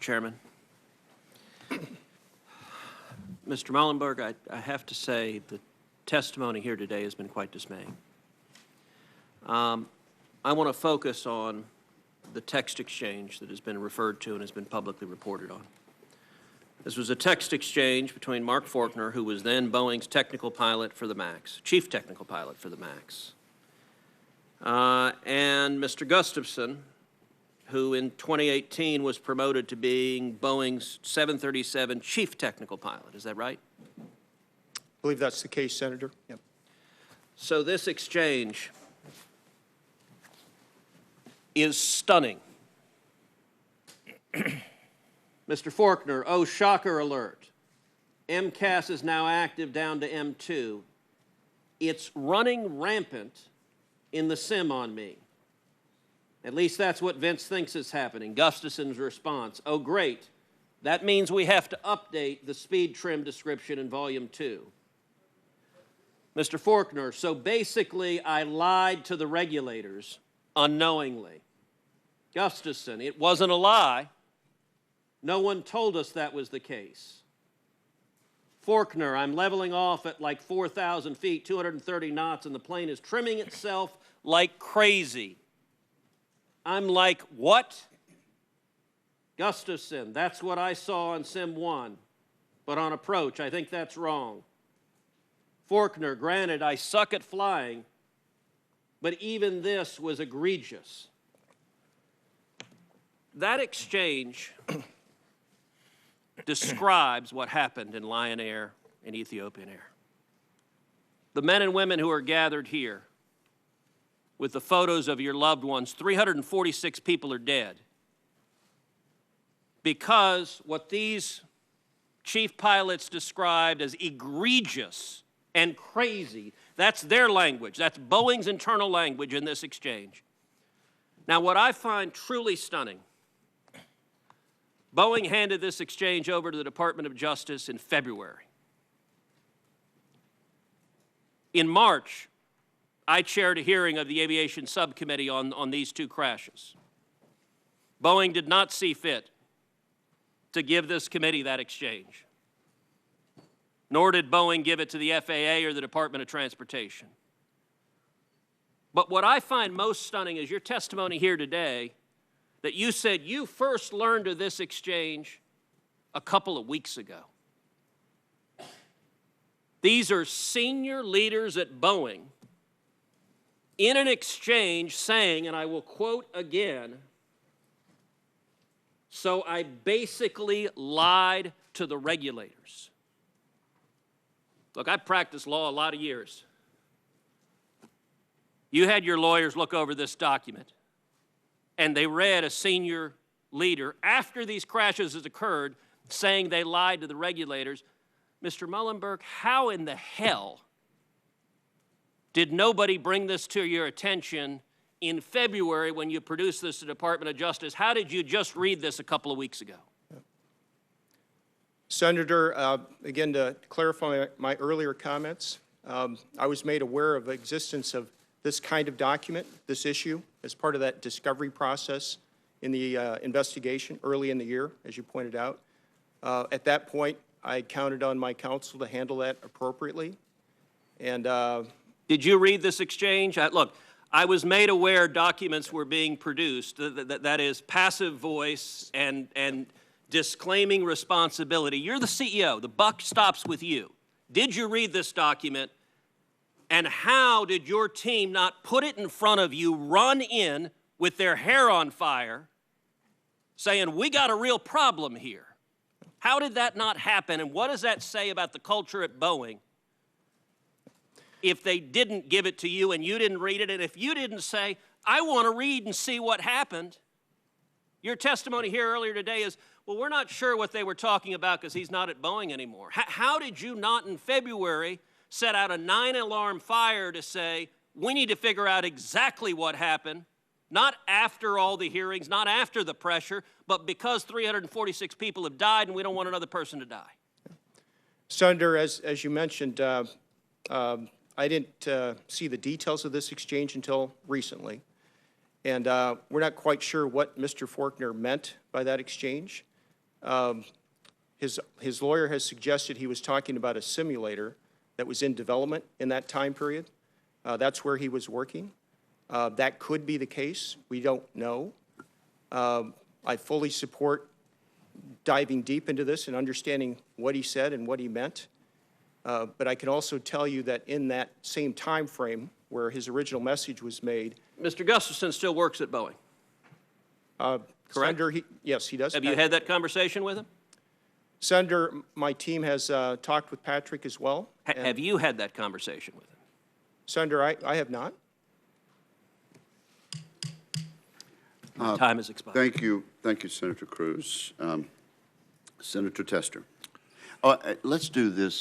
Chairman. Mr. Muilenburg, I have to say the testimony here today has been quite dismaying. I want to focus on the text exchange that has been referred to and has been publicly reported on. This was a text exchange between Mark Faulkner, who was then Boeing's technical pilot for the MAX, chief technical pilot for the MAX, and Mr. Gustafson, who in 2018 was promoted to being Boeing's 737 chief technical pilot. Is that right? I believe that's the case, Senator. Yep. So this exchange is stunning. Mr. Faulkner, oh, shocker alert. MCAS is now active down to M2. It's running rampant in the sim on me. At least that's what Vince thinks is happening. Gustafson's response, oh great, that means we have to update the speed trim description in volume 2. Mr. Faulkner, so basically I lied to the regulators unknowingly. Gustafson, it wasn't a lie. No one told us that was the case. Faulkner, I'm leveling off at like 4,000 feet, 230 knots, and the plane is trimming itself like crazy. I'm like, what? Gustafson, that's what I saw on Sim 1, but on approach, I think that's wrong. Faulkner, granted, I suck at flying, but even this was egregious. That exchange describes what happened in Lion Air and Ethiopian Air. The men and women who are gathered here with the photos of your loved ones, 346 people are dead because what these chief pilots described as egregious and crazy, that's their language. That's Boeing's internal language in this exchange. Now, what I find truly stunning, Boeing handed this exchange over to the Department of Justice in February. In March, I chaired a hearing of the aviation subcommittee on these two crashes. Boeing did not see fit to give this committee that exchange, nor did Boeing give it to the FAA or the Department of Transportation. But what I find most stunning is your testimony here today that you said you first learned of this exchange a couple of weeks ago. These are senior leaders at Boeing in an exchange saying, and I will quote again, so I basically lied to the regulators. Look, I've practiced law a lot of years. You had your lawyers look over this document, and they read a senior leader after these crashes has occurred saying they lied to the regulators. Mr. Muilenburg, how in the hell did nobody bring this to your attention in February when you produced this to the Department of Justice? How did you just read this a couple of weeks ago? Senator, again, to clarify my earlier comments, I was made aware of the existence of this kind of document, this issue, as part of that discovery process in the investigation early in the year, as you pointed out. At that point, I counted on my counsel to handle that appropriately. And did you read this exchange? Look, I was made aware documents were being produced, that is passive voice and disclaiming responsibility. You're the CEO. The buck stops with you. Did you read this document? And how did your team not put it in front of you, run in with their hair on fire, saying, we got a real problem here? How did that not happen? And what does that say about the culture at Boeing if they didn't give it to you and you didn't read it? And if you didn't say, I want to read and see what happened? Your testimony here earlier today is, well, we're not sure what they were talking about because he's not at Boeing anymore. How did you not in February set out a 9-alarm fire to say, we need to figure out exactly what happened, not after all the hearings, not after the pressure, but because 346 people have died and we don't want another person to die? Senator, as you mentioned, I didn't see the details of this exchange until recently. And we're not quite sure what Mr. Faulkner meant by that exchange. His lawyer has suggested he was talking about a simulator that was in development in that time period. That's where he was working. That could be the case. We don't know. I fully support diving deep into this and understanding what he said and what he meant. But I can also tell you that in that same time frame where his original message was made. Mr. Gustafson still works at Boeing. Correct? Senator, yes, he does. Have you had that conversation with him? Senator, my team has talked with Patrick as well. Have you had that conversation with him? Senator, I have not. Time has expired. Thank you, Senator Cruz. Senator Tester. Let's do this